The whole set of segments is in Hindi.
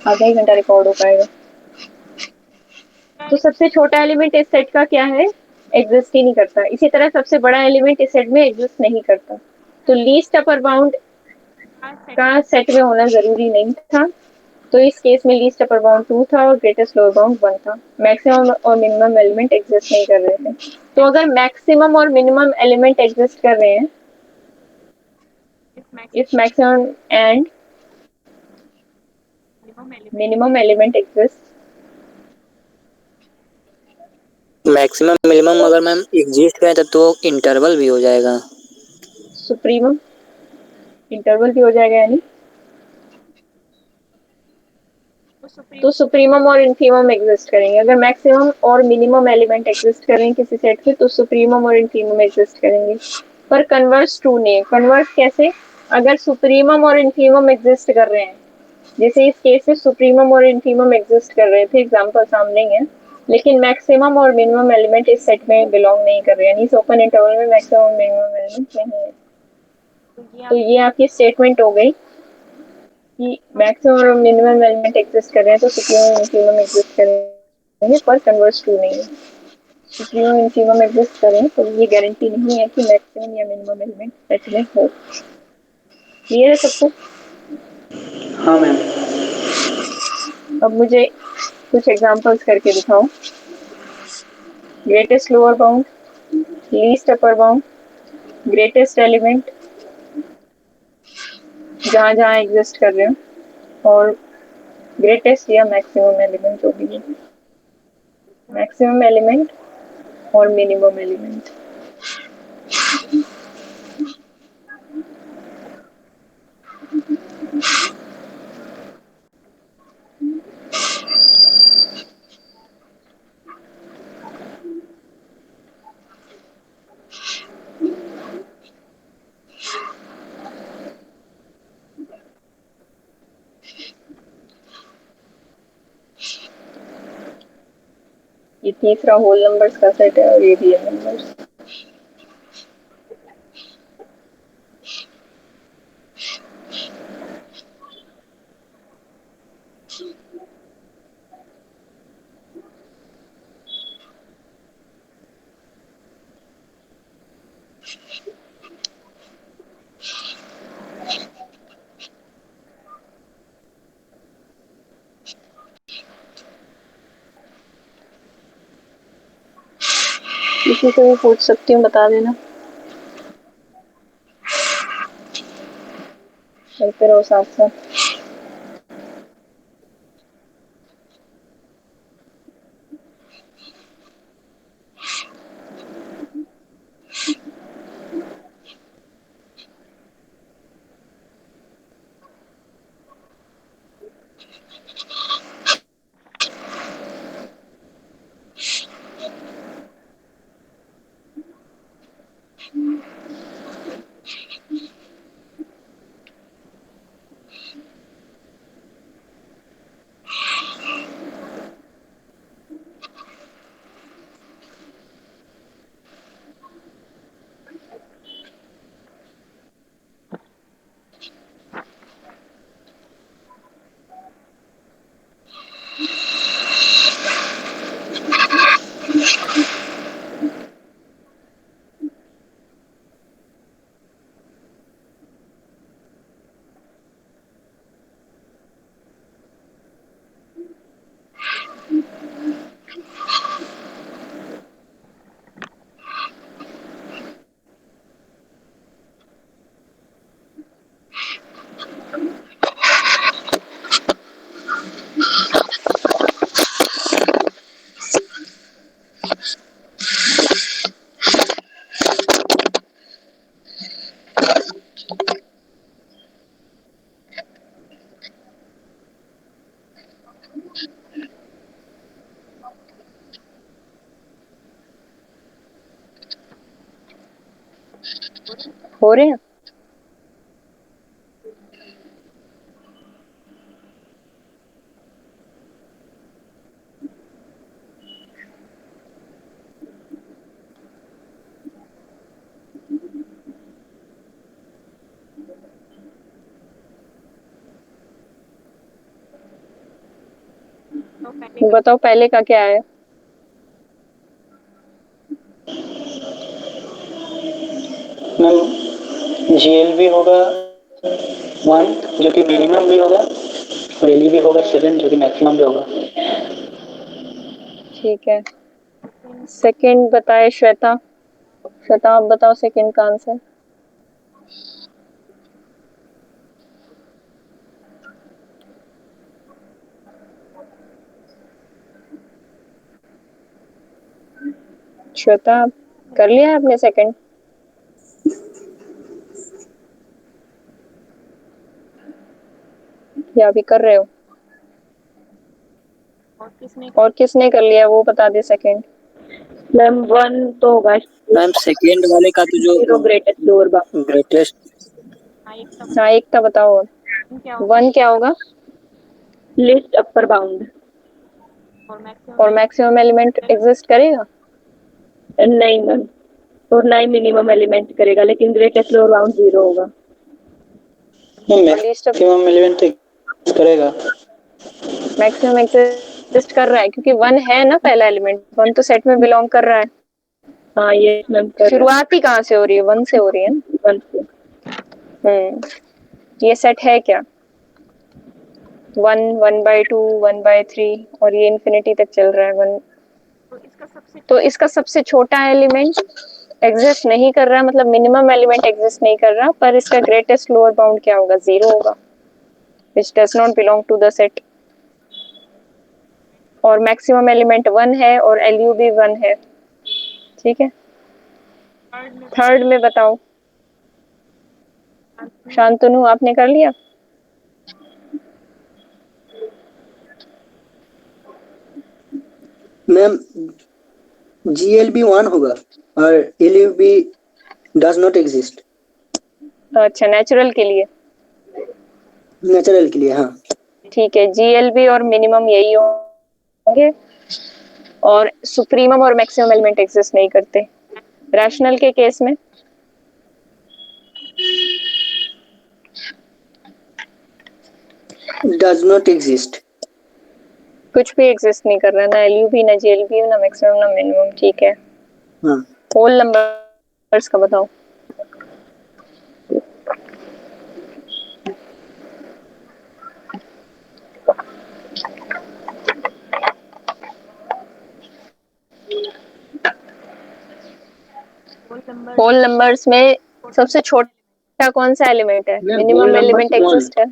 आधा ही घंटा रिकॉर्ड हो पाएगा। तो सबसे छोटा एलिमेंट इस सेट का क्या है, एग्जिस्ट ही नहीं करता। इसी तरह सबसे बड़ा एलिमेंट इस सेट में एग्जिस्ट नहीं करता। तो लीस्ट अपर बाउंड का सेट में होना जरूरी नहीं था। तो इस केस में लीस्ट अपर बाउंड 2 था और ग्रेटेस्ट लोअर बाउंड 1 था। मैक्सिमम और मिनिमम एलिमेंट एग्जिस्ट नहीं कर रहे थे। तो अगर मैक्सिमम और मिनिमम एलिमेंट एग्जिस्ट कर रहे हैं, if maximum and minimum element exist, maximum minimum अगर मैम एग्जिस्ट करें तो इंटरवल भी हो जाएगा। सुप्रीमम इंटरवल भी हो जाएगा यानी। तो सुप्रीमम और इन्फीमम एग्जिस्ट करेंगे। अगर मैक्सिमम और मिनिमम एलिमेंट एग्जिस्ट करेंगे किसी सेट में तो सुप्रीमम और इन्फीमम एग्जिस्ट करेंगे। पर कन्वर्स ट्रू नहीं है। कन्वर्स कैसे, अगर सुप्रीमम और इन्फीमम एग्जिस्ट कर रहे हैं, जैसे इस केस में सुप्रीमम और इन्फीमम एग्जिस्ट कर रहे थे, एग्जांपल सामने ही है, लेकिन मैक्सिमम और मिनिमम एलिमेंट इस सेट में बिलोंग नहीं कर रहे हैं, इस ओपन इंटरवल में मैक्सिमम और मिनिमम एलिमेंट नहीं है। तो ये आपकी स्टेटमेंट हो गई कि मैक्सिमम और मिनिमम एलिमेंट एग्जिस्ट कर रहे हैं तो सुप्रीमम इन्फीमम एग्जिस्ट करेंगे, पर कन्वर्स ट्रू नहीं है। सुप्रीमम इन्फीमम एग्जिस्ट करें तो ये गारंटी नहीं है कि मैक्सिमम या मिनिमम एलिमेंट सेट में हो। क्लियर है सबको? हाँ मैम। अब मुझे कुछ एग्जांपल्स करके दिखाओ। Greatest lower bound, least upper bound, greatest element जहां जहां एग्जिस्ट कर रहे हो, और ग्रेटेस्ट या मैक्सिमम एलिमेंट जो भी है, मैक्सिमम एलिमेंट और मिनिमम एलिमेंट। ये तीसरा होल नंबर्स का सेट है और ये रियल नंबर्स। किसी से भी पूछ सकती हूँ, बता देना। चलते रहो साथ साथ। हो रहे हैं? बताओ पहले का क्या है। मैम जीएल भी होगा 1 जो कि मिनिमम भी होगा, और एलई भी होगा 7 जो कि मैक्सिमम भी होगा। ठीक है, सेकंड बताए श्वेता। श्वेता आप बताओ सेकंड का आंसर। श्वेता कर लिया है आपने सेकंड? या अभी कर रहे हो? और किसने कर लिया वो बता दे सेकंड। मैम 1 तो होगा। मैम सेकेंड वाले का तो जो zero greatest lower bound. Greatest, हाँ एक का बताओ। 1 क्या होगा? List upper bound. और मैक्सिमम एलिमेंट एग्जिस्ट करेगा? नहीं मैम, और ना ही मिनिमम एलिमेंट करेगा, लेकिन ग्रेटेस्ट लोअर बाउंड 0 होगा। मैक्सिमम एलिमेंट तो करेगा। मैक्सिमम एग्जिस्ट कर रहा है क्योंकि 1 है ना पहला एलिमेंट, 1 तो सेट में बिलोंग कर रहा है। हाँ ये मैम कर रहा शुरुआत ही कहाँ से हो रही है? 1 से हो रही है ना। है 1 से। ये सेट है क्या? 1, 1/2, 1/3 और ये इन्फिनिटी तक चल रहा है 1। तो इसका सबसे छोटा एलिमेंट एग्जिस्ट नहीं कर रहा, मतलब मिनिमम एलिमेंट एग्जिस्ट नहीं कर रहा, पर इसका ग्रेटेस्ट लोअर बाउंड क्या होगा? 0 होगा, which does not belong to the set। और मैक्सिमम एलिमेंट 1 है और एलयू भी 1 है। ठीक है, थर्ड में बताओ। शांतनु आपने कर लिया? मैम जीएलबी 1 होगा और एलयूबी डज नॉट एग्जिस्ट। अच्छा, नेचुरल के लिए। नेचुरल के लिए हाँ। ठीक है, जीएलबी और मिनिमम यही होंगे, और सुप्रीमम और मैक्सिमम एलिमेंट एग्जिस्ट नहीं करते। रैशनल के केस में डज नॉट एग्जिस्ट। कुछ भी एग्जिस्ट नहीं कर रहा, ना एलयूबी ना जीएलबी ना मैक्सिमम ना मिनिमम। ठीक है, हाँ होल नंबर्स का बताओ। होल नंबर्स में सबसे छोटा कौन सा एलिमेंट है? मिनिमम एलिमेंट एग्जिस्ट है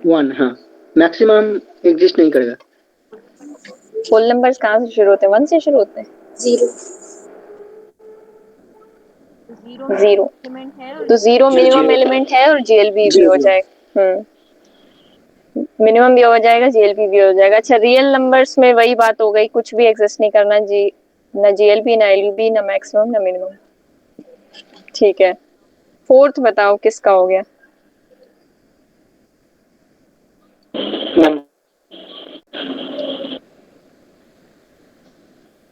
1 हाँ, मैक्सिमम एग्जिस्ट नहीं करेगा। होल नंबर्स कहाँ से शुरू होते हैं? 1 से शुरू होते हैं। 0 तो 0 मिनिमम एलिमेंट है और जीएलबी भी हो जाएगा। मिनिमम भी हो जाएगा, जीएलबी भी हो जाएगा। अच्छा, रियल नंबर्स में वही बात हो गई, कुछ भी एग्जिस्ट नहीं करना, ना जीएलबी ना एलयूबी ना मैक्सिमम ना मिनिमम। ठीक है, फोर्थ बताओ किसका हो गया? मैम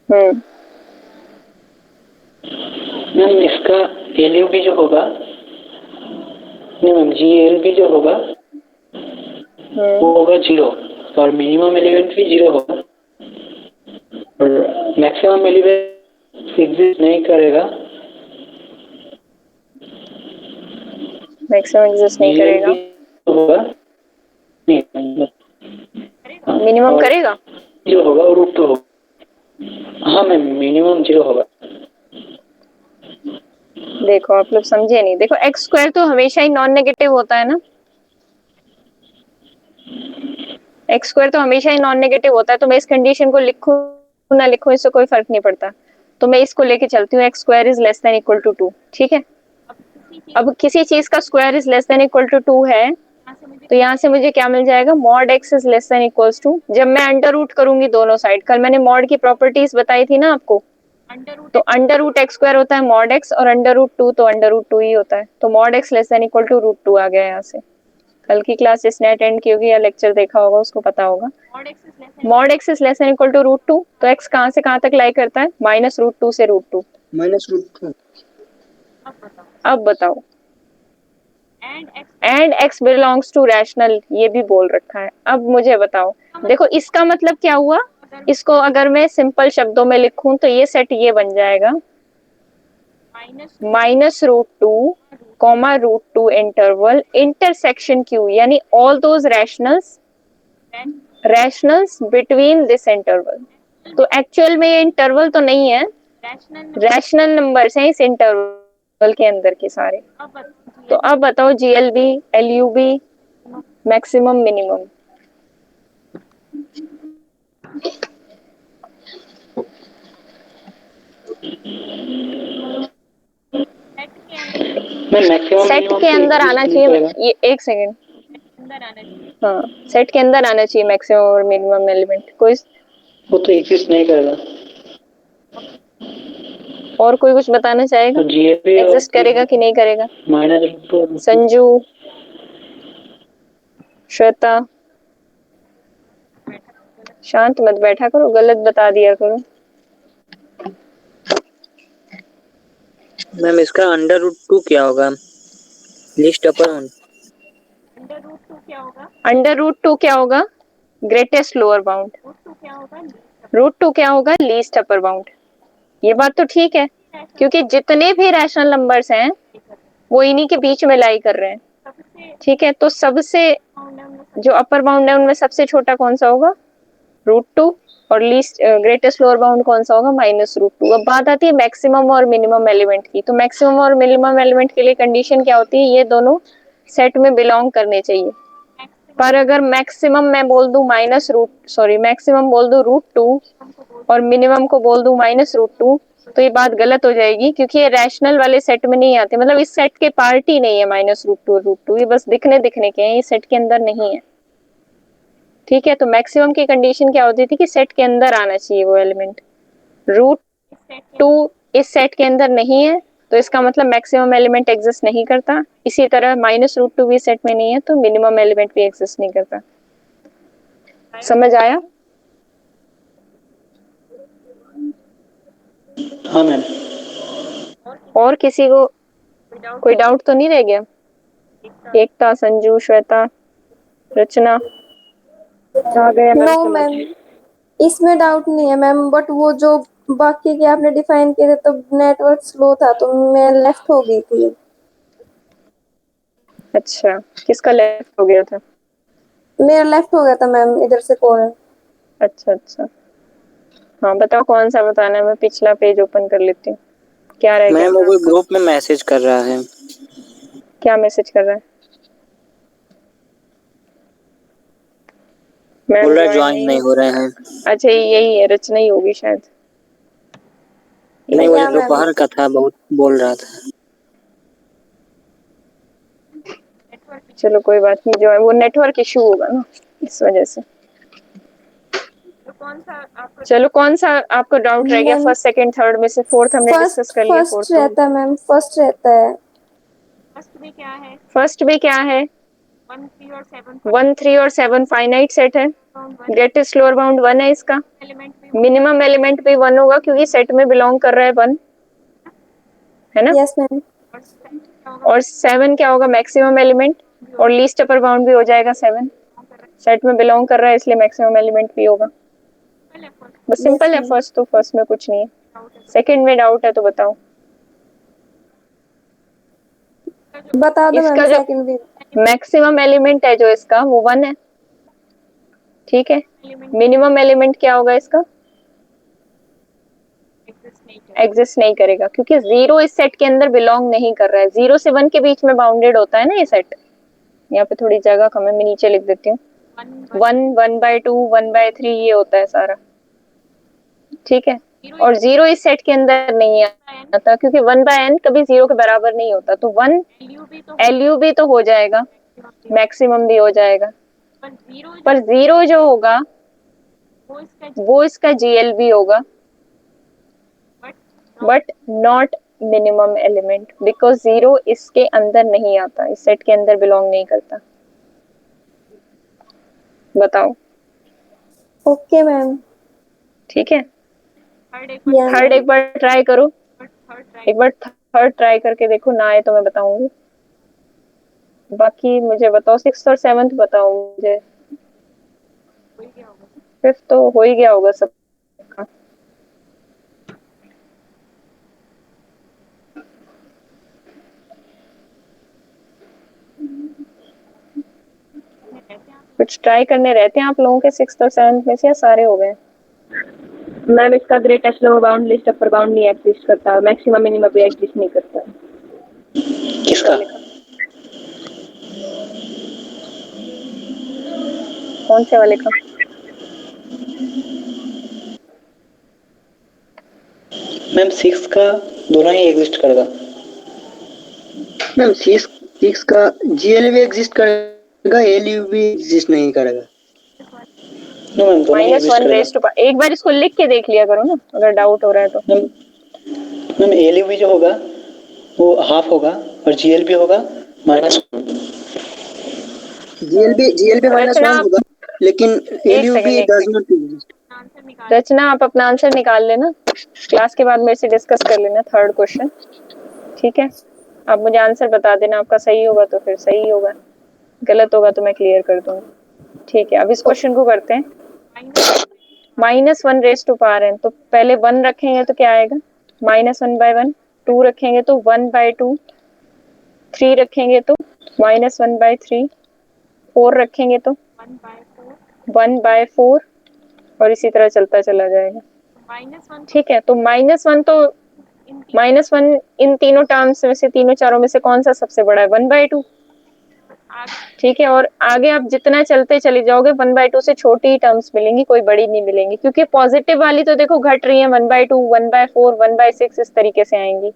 हम्म मैम इसका एलयूबी जो होगा, नहीं मैम जीएलबी जो होगा वो होगा 0, और मिनिमम एलिमेंट भी 0 होगा, और मैक्सिमम एलिमेंट एग्जिस्ट नहीं करेगा। मैक्सिमम एग्जिस्ट नहीं करेगा, होगा नहीं, मिनिमम करेगा। जो होगा वो रूट 2 होगा। हाँ मैम मिनिमम 0 होगा। देखो आप लोग समझे नहीं। देखो एक्स स्क्वायर तो हमेशा ही नॉन नेगेटिव होता है ना, एक्स स्क्वायर तो हमेशा ही नॉन नेगेटिव होता है। तो मैं इस कंडीशन को लिखूं ना लिखूं इससे कोई फर्क नहीं पड़ता, तो मैं इसको लेके चलती हूँ x square is less than equal to 2। ठीक है, अब किसी चीज का square is less than equal to 2 है, तो यहाँ से मुझे क्या मिल जाएगा? Mod x is less than equals to, जब मैं अंडर रूट करूंगी दोनों साइड, कल मैंने मॉड की प्रॉपर्टीज बताई थी ना आपको, तो अंडर रूट एक्स स्क्वायर होता है मॉड एक्स, और अंडर रूट 2 तो अंडर रूट 2 ही होता है। तो mod x less than equal to root 2 आ गया यहाँ से। कल की क्लास जिसने अटेंड की होगी या लेक्चर देखा होगा उसको पता होगा। Mod x is less than equal to root 2, तो एक्स कहाँ से कहाँ तक लाई करता है? माइनस रूट 2 से रूट 2। Minus root 2। अब बताओ, and x belongs to rational, ये भी बोल रखा है। अब मुझे बताओ देखो इसका मतलब क्या हुआ, इसको अगर मैं सिंपल शब्दों में लिखूं तो ये सेट ये बन जाएगा -√2 कॉमा √2 इंटरवल इंटरसेक्शन क्यू, यानी all those rationals between this interval. तो एक्चुअल में ये इंटरवल तो नहीं है, रैशनल नंबर्स हैं इस इंटरवल के अंदर के सारे। तो अब बताओ GLB, LUB, maximum, minimum. Maximum set minimum के तो अंदर एग्जिस्ट आना नहीं चाहिए, करेगा। ये एक सेकेंड, हाँ सेट के अंदर आना चाहिए मैक्सिमम और मिनिमम एलिमेंट। कोई वो तो एग्जिस्ट नहीं करेगा। और कोई कुछ बताना चाहेगा, जीएलबी एग्जिस्ट करेगा कि नहीं करेगा? -√2 संजू, श्वेता, शांत मत बैठा करो, गलत बता दिया करो। मैम इसका √2 क्या होगा? List upper bound. √2 क्या होगा? Greatest lower bound. √2 क्या होगा? Least upper bound. ये बात तो ठीक है, क्योंकि जितने भी रैशनल नंबर्स हैं वो इन्हीं के बीच में लाई कर रहे हैं। ठीक है, तो सबसे जो अपर बाउंड है उनमें सबसे छोटा कौन सा होगा? √2। और लीस्ट ग्रेटेस्ट लोअर बाउंड कौन सा होगा? -√2। अब बात आती है मैक्सिमम और मिनिमम एलिमेंट की। तो मैक्सिमम और मिनिमम एलिमेंट के लिए कंडीशन क्या होती है? ये दोनों सेट में बिलोंग करने चाहिए। पर अगर मैक्सिमम मैं बोल दूं मैक्सिमम बोल दूं √2 और मिनिमम को बोल दूं -√2, तो ये बात गलत हो जाएगी, क्योंकि ये रैशनल वाले सेट में नहीं आते। मतलब इस सेट के पार्ट ही नहीं है -√2 और √2, ये बस दिखने के हैं, ये सेट के अंदर नहीं है। ठीक है, तो मैक्सिमम की कंडीशन क्या होती थी कि सेट के अंदर आना चाहिए वो एलिमेंट। √2 इस सेट के अंदर नहीं है, तो इसका मतलब मैक्सिमम एलिमेंट एग्जिस्ट नहीं करता। इसी तरह -√2 भी सेट में नहीं है, तो मिनिमम एलिमेंट भी एग्जिस्ट नहीं करता। समझ आया? हाँ मैम। और किसी को कोई डाउट तो नहीं रह गया? एकता, संजू, श्वेता, रचना, आ गया मैम नो समझ? मैम, इसमें डाउट नहीं है मैम, बट वो जो बाकी के आपने डिफाइन किए थे तो नेटवर्क स्लो था तो मैं लेफ्ट हो गई थी। अच्छा, किसका लेफ्ट हो गया था? मेरा लेफ्ट हो गया था मैम, इधर से कॉल। अच्छा अच्छा, हाँ बताओ कौन सा बताना है, मैं पिछला पेज ओपन कर लेती हूँ। क्या रह गया? मैम वो कोई ग्रुप में मैसेज कर रहा है। क्या मैसेज कर रहा है? बोल रहा है मैम ज्वाइन नहीं हो रहे हैं। अच्छा यही है, रचना ही होगी शायद। नहीं, वो या मैम, दोपहर का था, बहुत बोल रहा था। चलो कोई बात नहीं, जो है वो नेटवर्क इशू होगा ना, इस वजह से। चलो कौन सा आपको डाउट रह गया? मैम फर्स्ट, सेकंड, थर्ड में से फोर्थ हमने डिस्कस कर लिया। फर्स्ट रहता है मैम, फर्स्ट रहता है। फर्स्ट में क्या है? 1, 3 और 7 फाइनाइट सेट है। ग्रेटेस्ट लोअर बाउंड 1 है इसका। मिनिमम एलिमेंट भी 1 होगा, क्योंकि सेट में बिलोंग कर रहा है 1, है ना? Yes ma'am. और 7 क्या होगा? Maximum element. और लीस्ट अपर बाउंड भी हो जाएगा 7। सेट में बिलोंग कर रहा है इसलिए मैक्सिमम एलिमेंट भी होगा। बस सिंपल है। फर्स्ट तो फर्स्ट में कुछ नहीं है। सेकंड में डाउट है तो बताओ। बता दो मैम, इसका जो सेकंड भी। मैक्सिमम एलिमेंट है जो इसका, वो 1 है। ठीक है, मिनिमम एलिमेंट क्या होगा इसका? एग्जिस्ट नहीं करेगा, क्योंकि 0 इस सेट के अंदर बिलोंग नहीं कर रहा है। 0 से 1 के बीच में बाउंडेड होता है ना ये सेट। यहाँ पे थोड़ी जगह कम है, मैं नीचे लिख देती हूँ। 1, 1/2, 1/3 ये होता है सारा। ठीक है, और 0 इस सेट के अंदर नहीं आता, क्योंकि 1/n कभी 0 के बराबर नहीं होता। तो 1 LU भी तो हो जाएगा, मैक्सिमम भी हो जाएगा, पर 0 जो होगा वो इसका GLB होगा, but not minimum element, because 0 इसके अंदर नहीं आता, इस सेट के अंदर बिलोंग नहीं करता। बताओ। Okay ma'am. ठीक है, या थर्ड एक बार ट्राई करो, एक बार थर्ड ट्राई करके देखो, ना आए तो मैं बताऊंगी। बाकी मुझे बताओ 6th और 7th बताओ मुझे। फिफ्थ तो हो ही गया होगा सबका। कुछ ट्राई करने रहते हैं आप लोगों के सिक्स्थ और सेवन्थ में से, या सारे हो गए? मैम इसका greatest lower bound list upper bound नहीं एग्जिस्ट करता, मैक्सिमम मिनिमम भी एग्जिस्ट नहीं करता। किसका? कौन से वाले का? मैम सिक्स का दोनों ही एग्जिस्ट करेगा। मैम सिक्स का जीएल भी एग्जिस्ट करेगा, एलयू भी एग्जिस्ट नहीं करेगा। नो मैम, दोनों ही -1 एग्जिस्ट करेगा। रेज़ टू पावर, एक बार इसको लिख के देख लिया करो ना अगर डाउट हो रहा है तो। मैम एलयू भी जो होगा वो हाफ होगा और जीएल भी होगा -1। जीएल भी -1 होगा, लेकिन एलयू भी डज नॉट एग्जिस्ट। रचना आप अपना आंसर निकाल लेना, क्लास के बाद मेरे से डिस्कस कर लेना थर्ड क्वेश्चन, ठीक है? आप मुझे आंसर बता देना, आपका सही होगा तो फिर सही होगा, गलत होगा तो मैं क्लियर कर दूंगी, ठीक है? अब इस क्वेश्चन को करते हैं। -1 रेज़ टू पावर n, तो पहले 1 रखेंगे तो क्या आएगा? -1/1। 2 रखेंगे तो 1/2। 3 रखेंगे तो -1/3। 4 रखेंगे तो 1/4, और इसी तरह चलता चला जाएगा, ठीक है? तो -1 इन तीनों टर्म्स में से, तीनों चारों में से कौन सा सबसे बड़ा है? 1/2, ठीक है? और आगे आप जितना चलते चले जाओगे 1/2 से छोटी ही टर्म्स मिलेंगी, कोई बड़ी नहीं मिलेंगी, क्योंकि पॉजिटिव वाली तो देखो घट रही है, 1/2, 1/4, 1/6 इस तरीके से आएंगी।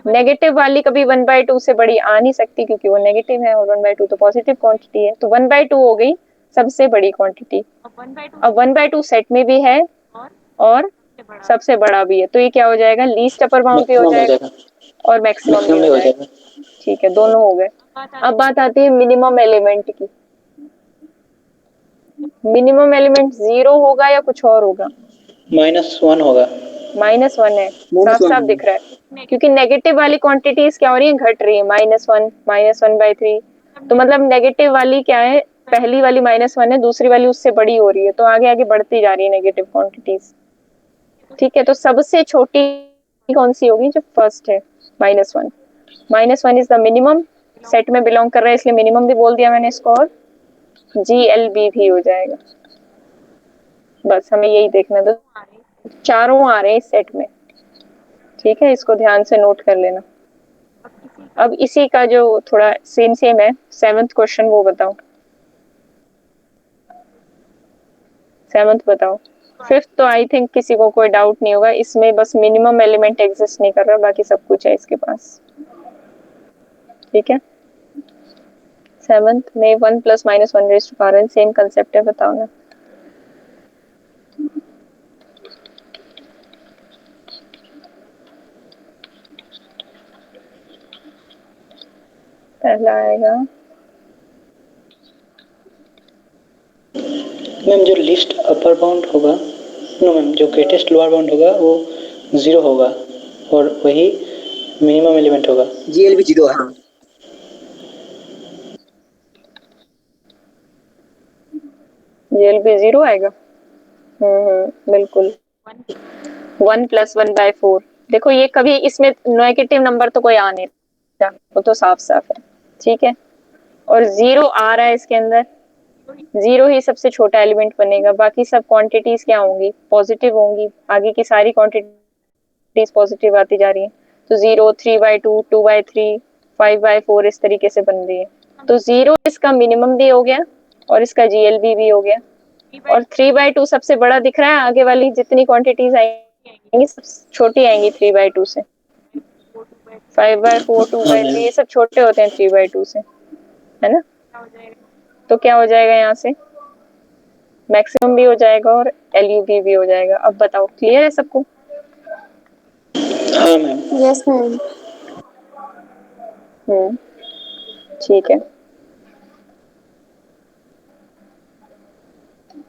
नेगेटिव वाली कभी 1/2 से बड़ी आ नहीं सकती, क्योंकि वो नेगेटिव है, और 1/2 तो पॉजिटिव क्वांटिटी है, तो 1/2 हो गई सबसे बड़ी क्वांटिटी। अब 1/2 सेट में भी है और सबसे बड़ा भी है, तो ये क्या हो जाएगा? लीस्ट अपर बाउंड भी हो जाएगा और मैक्सिमम भी हो जाएगा, ठीक है? दोनों हो गए। अब बात आती है मिनिमम एलिमेंट की। मिनिमम एलिमेंट 0 होगा या कुछ और होगा? -1 होगा। -1 है, साफ साफ दिख रहा है, क्योंकि नेगेटिव वाली क्वांटिटीज क्या हो रही है? घट रही है, -1, -1/3। तो मतलब नेगेटिव वाली क्या है? पहली वाली -1 है, दूसरी वाली उससे बड़ी हो रही है, तो आगे आगे बढ़ती जा रही है नेगेटिव क्वांटिटीज, ठीक है? तो सबसे छोटी कौन सी होगी? जो फर्स्ट है, -1। -1 इज द मिनिमम, सेट में बिलोंग कर रहा है इसलिए मिनिमम भी बोल दिया मैंने इसको, और GLB भी हो जाएगा। बस हमें यही देखना, तो चारों आ रहे हैं इस सेट में, ठीक है? इसको ध्यान से नोट कर लेना। अब इसी का जो थोड़ा सेम है, 7th क्वेश्चन, वो बताओ। 7th बताओ। 5th तो आई थिंक किसी को कोई डाउट नहीं होगा, इसमें बस मिनिमम एलिमेंट एग्जिस्ट नहीं कर रहा, बाकी सब कुछ है इसके पास, ठीक है? 7th में 1 + -1 raise to power n, same concept है, बताओ ना। पहला आएगा मैम जो लिस्ट अपर बाउंड होगा, नो मैम, जो ग्रेटेस्ट लोअर बाउंड होगा वो 0 होगा, और वही मिनिमम एलिमेंट होगा। जीएल भी 0 है। GLB 0 आएगा, बिल्कुल। 1 + 1/4, देखो ये कभी इसमें नेगेटिव नंबर तो कोई आ नहीं रहा, वो तो साफ साफ है, ठीक है? और 0 आ रहा है इसके अंदर, 0 ही सबसे छोटा एलिमेंट बनेगा, बाकी सब क्वांटिटीज क्या होंगी? पॉजिटिव होंगी, आगे की सारी क्वांटिटीज पॉजिटिव आती जा रही है, तो 0, 3/2, 2/3, 5/4 इस तरीके से बन रही है, तो 0 इसका मिनिमम भी हो गया और इसका GLB भी हो गया, और 3/2 सबसे बड़ा दिख रहा है, आगे वाली जितनी क्वांटिटीज आएंगी सब छोटी आएंगी 3/2 से। 5/4, 2/3 ये सब छोटे होते हैं 3/2 से, है ना? तो क्या हो जाएगा? यहाँ से मैक्सिमम भी हो जाएगा और LUB भी हो जाएगा। अब बताओ, क्लियर है सबको? हाँ मैम। Yes ma'am. ठीक है,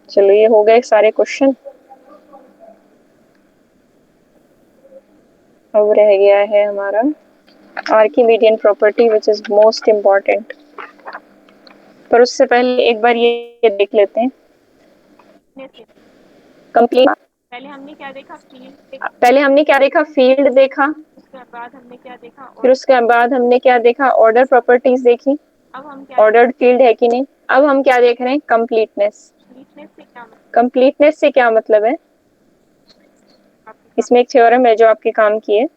चलो ये हो गए सारे क्वेश्चन। अब रह गया है हमारा Archimedean property, which is most important. पर उससे पहले एक बार ये देख लेते हैं, कंप्लीट। पहले हमने क्या देखा, फील्ड, पहले हमने क्या देखा, फील्ड देखा, उसके बाद हमने क्या देखा, फिर उसके बाद हमने क्या देखा, ऑर्डर प्रॉपर्टीज देखी, अब हम क्या, ऑर्डर्ड फील्ड है कि नहीं। अब हम क्या देख रहे हैं, कंप्लीटनेस। कंप्लीटनेस से क्या मतलब, कंप्लीटनेस से क्या मतलब है, इसमें एक थ्योरम है जो आपके काम की है।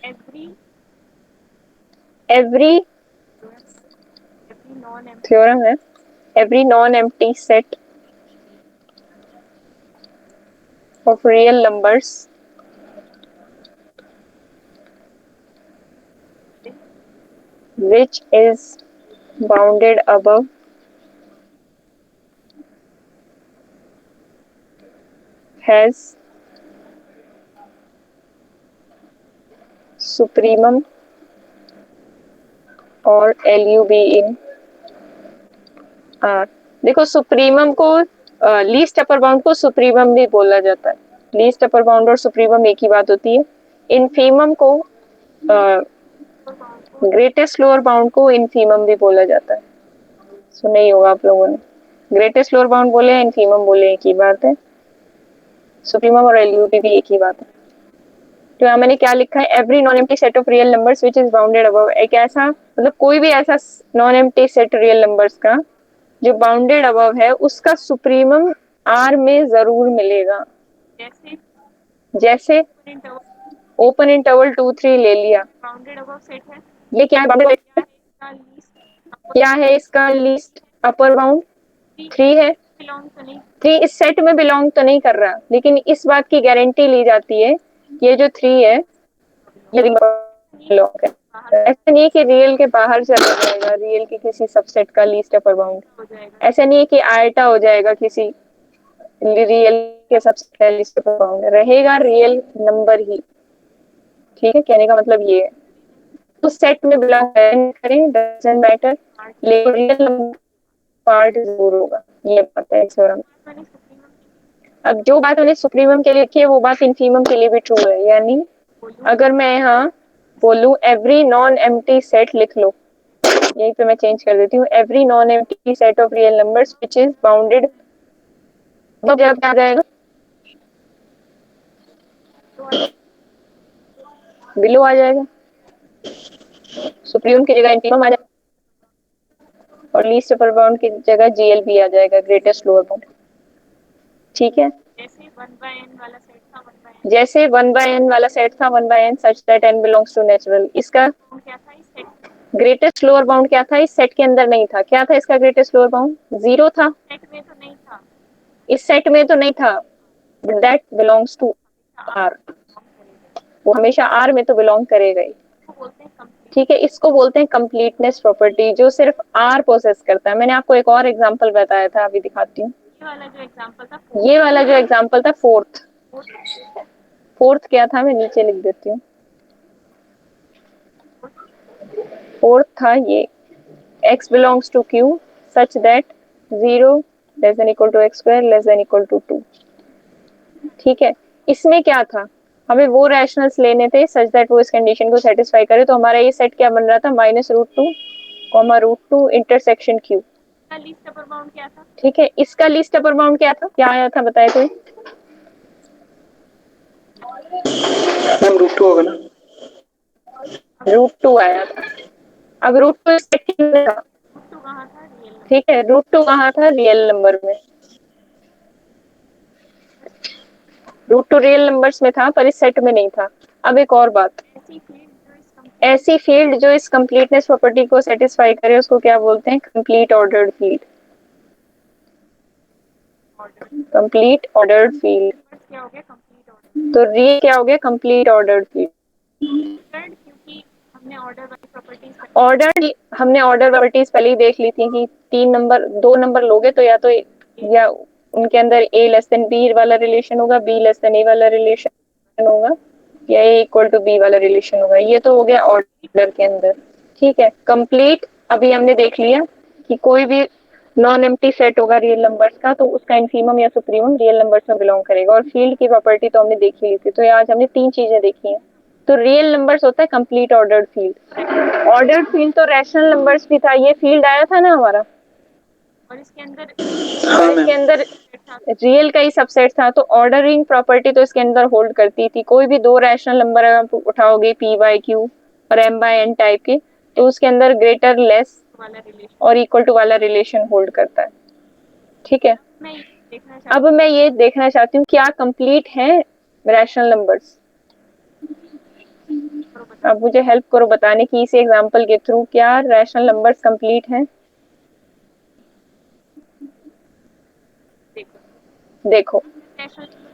Every every non empty theorem है, every non empty set of real numbers which is bounded above has supremum और LUB in R। देखो सुप्रीमम को, लीस्ट अपर बाउंड को सुप्रीमम भी बोला जाता है। लीस्ट अपर बाउंड और सुप्रीमम एक ही बात होती है। इनफीमम को, ग्रेटेस्ट लोअर बाउंड को इनफीमम भी बोला जाता है। सुना ही होगा आप लोगों ने, ग्रेटेस्ट लोअर बाउंड बोले या इनफीमम बोले एक ही बात है। सुप्रीमम और LUB भी एक ही बात है। तो यहाँ मैंने क्या लिखा है, every non empty set of real numbers which is bounded above, एक ऐसा मतलब कोई भी ऐसा non empty set real numbers का जो बाउंडेड अबव है उसका सुप्रीमम R में जरूर मिलेगा। जैसे जैसे ओपन इंटरवल 2 3 ले लिया, बाउंडेड अबव सेट है, ये क्या है, बाउंडेड क्या लीस्ट क्या है, इसका लीस्ट अपर बाउंड 3 है। बिलोंग तो नहीं, 3 इस सेट में बिलोंग तो नहीं कर रहा, लेकिन इस बात की गारंटी ली जाती है ये जो 3 है ये बिलोंग कर, ऐसा नहीं है कि रियल के बाहर चला जाएगा, रियल के किसी सबसेट का लीस्ट अपर बाउंड। हो जाएगा, ऐसा नहीं है कि आयटा हो जाएगा किसी रियल के सबसेट का लीस्ट अपर बाउंड, रहेगा रियल नंबर ही। ठीक है, कहने का मतलब ये है उस सेट में बिलोंग करें डजंट मैटर, लेकिन रियल नंबर पार्ट जरूर होगा, ये बात है इस थ्योरम। मैंने सुप्रीमम अब जो बात मैंने सुप्रीमम के लिए लिखी है वो बात इनफीमम के लिए भी ट्रू है। यानी अगर मैं यहाँ बोलूं एवरी नॉन एम्प्टी सेट, लिख लो, यहीं पे मैं चेंज कर देती हूँ, every non empty set of real numbers which is bounded, तो क्या आ जाएगा, बिलो आ जाएगा, सुप्रीमम की जगह इनफीमम आ जाएगा और लीस्ट अपर बाउंड की जगह GLB आ जाएगा, ग्रेटेस्ट लोअर बाउंड। ठीक है, जैसे 1/n वाला सेट था, 1/n जैसे 1/n वाला सेट था 1/n such that n belongs to natural, इसका क्या था, इस सेट ग्रेटेस्ट लोअर बाउंड क्या था, इस सेट के अंदर नहीं था। क्या था इसका ग्रेटेस्ट लोअर बाउंड, 0 था, में तो नहीं था, इस सेट में तो नहीं था, दैट बिलोंग्स टू R, वो हमेशा R में तो बिलोंग करेगा ही। बोलते हैं कंप्लीट, ठीक है, इसको बोलते हैं कंप्लीटनेस प्रॉपर्टी, जो सिर्फ R पोसेस करता है। मैंने आपको एक और एग्जांपल बताया था, अभी दिखाती हूँ। ये वाला जो एग्जांपल था, ये वाला जो एग्जांपल था फोर्थ क्या था, मैं नीचे लिख देती हूँ। फोर्थ था ये, x belongs to Q such that 0 less than equal to x square less than equal to 2। ठीक है, इसमें क्या था, हमें वो रैशनल्स लेने थे सच दैट वो इस कंडीशन को सेटिस्फाई करे। तो हमारा ये सेट क्या बन रहा था, -√2, √2 intersection Q। Least upper bound क्या था, ठीक है, इसका लीस्ट अपर बाउंड क्या था, क्या आया था बताए कोई, मैम √2 होगा ना। √2 आया था। अब √2 इस सेट के अंदर था, तो कहाँ था, रियल ठीक है, √2 कहाँ था, रियल नंबर में, √2 रियल नंबर्स में था पर इस सेट में नहीं था। अब एक और बात, ऐसी फील्ड जो इस कंप्लीटनेस प्रॉपर्टी को सेटिस्फाई करे उसको क्या बोलते हैं, complete ordered field. Complete ordered field, क्या हो गया, कंप्लीट ऑर्डर, तो री क्या हो गया, कंप्लीट ऑर्डर्ड फील्ड। क्योंकि हमने ऑर्डर वाली प्रॉपर्टीज, ऑर्डर, हमने ऑर्डर प्रॉपर्टीज पहले ही देख ली थी कि 2 नंबर लोगे तो या उनके अंदर a लेस देन b वाला रिलेशन होगा, b लेस देन a वाला रिलेशन होगा, या a इक्वल टू b वाला रिलेशन होगा। ये तो हो गया ऑर्डर के अंदर। ठीक है, कंप्लीट अभी हमने देख लिया कि कोई भी नॉन एम्प्टी सेट होगा रियल नंबर्स का तो उसका इनफीमम या सुप्रीमम रियल नंबर्स में बिलोंग करेगा। और फील्ड की प्रॉपर्टी तो हमने देख ही ली थी। तो आज हमने 3 चीजें देखी हैं। तो रियल नंबर्स होता है complete ordered field. Ordered field तो रैशनल नंबर्स भी था, ये फील्ड आया था ना हमारा, हाँ और इसके मैम। अंदर रियल का ही सबसेट था, तो ऑर्डरिंग प्रॉपर्टी तो इसके अंदर होल्ड करती थी। कोई भी दो रैशनल नंबर अगर आप उठाओगे पी बाई क्यू और एम बाई एन टाइप के, तो उसके अंदर ग्रेटर लेस और इक्वल टू वाला रिलेशन होल्ड करता है। ठीक है, अब मैं ये देखना चाहती हूँ क्या कंप्लीट है रैशनल नंबर्स। अब मुझे हेल्प करो बताने की इसी एग्जांपल के थ्रू क्या रैशनल नंबर्स कंप्लीट हैं। देखो,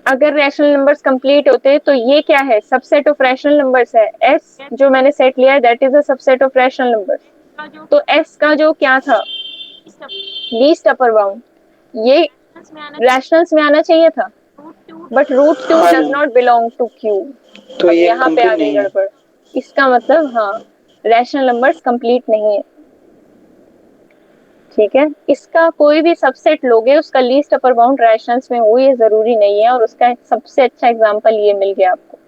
अगर रैशनल नंबर्स कंप्लीट होते तो ये क्या है, सबसेट ऑफ रैशनल नंबर्स है। एस जो मैंने सेट लिया है that is a subset of rational numbers. तो एस का जो क्या था, लीस्ट अपर बाउंड, ये रैशनल्स में आना चाहिए था, बट रूट टू हाँ does ma'am, not belong to Q. तो अब ये यहाँ पे कंप्लीट आ गई नहीं है। गड़बड़। इसका मतलब हाँ, रैशनल नंबर्स कंप्लीट नहीं है। ठीक है, इसका कोई भी सबसेट लोगे उसका लीस्ट अपर बाउंड रैशनल्स में हो ये जरूरी नहीं है, और उसका सबसे अच्छा एग्जांपल ये मिल गया आपको।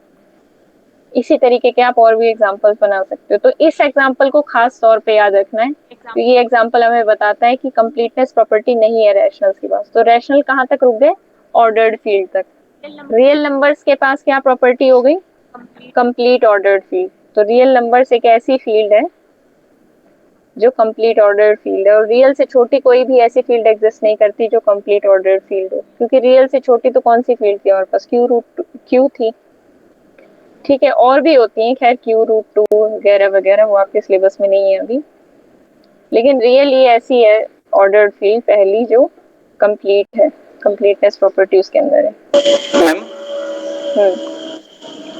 इसी तरीके के आप और भी एग्जांपल्स बना सकते हो। तो इस एग्जांपल को खास तौर पे याद रखना है, क्योंकि ये एग्जांपल हमें बताता है कि कंप्लीटनेस प्रॉपर्टी नहीं है रैशनल्स के पास। तो रैशनल कहाँ तक रुक गए, ऑर्डर्ड फील्ड तक। रियल नंबर्स के पास क्या प्रॉपर्टी हो गई, कंप्लीट ऑर्डर्ड फील्ड। तो रियल नंबर्स एक ऐसी फील्ड है जो कंप्लीट ऑर्डर्ड फील्ड है, और रियल से छोटी कोई भी ऐसी फील्ड एग्जिस्ट नहीं करती जो कंप्लीट ऑर्डर्ड फील्ड हो, क्योंकि रियल से छोटी तो कौन सी फील्ड थी हमारे पास, क्यू रूट क्यू थी। ठीक है, और भी होती हैं खैर, क्यू रूट टू वगैरह वगैरह, वो आपके सिलेबस में नहीं है अभी। लेकिन रियल ये ऐसी है ऑर्डर्ड फील्ड पहली जो कंप्लीट है, कंप्लीटनेस प्रॉपर्टी उसके अंदर है। मैम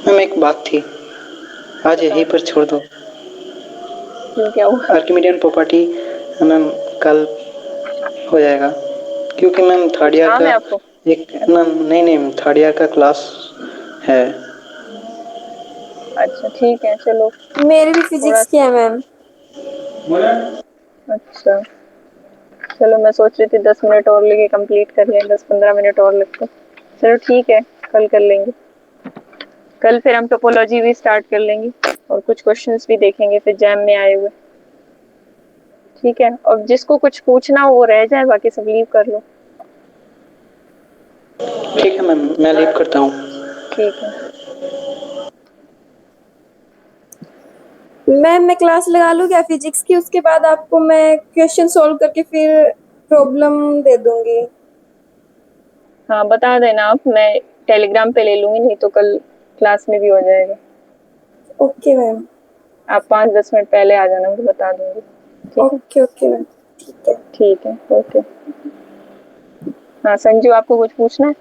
मैम एक बात थी, आज यहीं पर छोड़ दो। क्यों, क्या हुआ? आर्किमिडियन प्रॉपर्टी मैम कल हो जाएगा, क्योंकि मैम थर्ड कुछ ईयर काम का है आपको? एक मैम, नहीं थर्ड ईयर का क्लास है। अच्छा ठीक है, चलो। मेरे भी थोड़ा, फिजिक्स की है मैम। अच्छा चलो, मैं सोच रही थी 10 मिनट और लेके कंप्लीट कर लें, 10-15 मिनट और लगते। चलो ठीक है, कल कर लेंगे। कल फिर हम टोपोलॉजी भी स्टार्ट कर लेंगे और कुछ क्वेश्चंस भी देखेंगे फिर जैम में आए हुए। ठीक है, और जिसको कुछ पूछना हो वो रह जाए, बाकी सब लीव कर लो। ठीक है मैम, मैं लीव करता हूँ। ठीक है। मैम मैं क्लास लगा लूँ क्या फिजिक्स की, उसके बाद आपको मैं क्वेश्चन सॉल्व करके फिर प्रॉब्लम दे दूंगी। हाँ बता देना आप, मैं टेलीग्राम पे ले लूंगी, नहीं तो कल क्लास में भी हो जाएगा। Okay ma'am. आप 5-10 मिनट पहले आ जाना, मैं बता दूंगी। ठीक है, ओके ओके मैम, ठीक है। ठीक है, ओके। हाँ संजू, आपको कुछ पूछना है?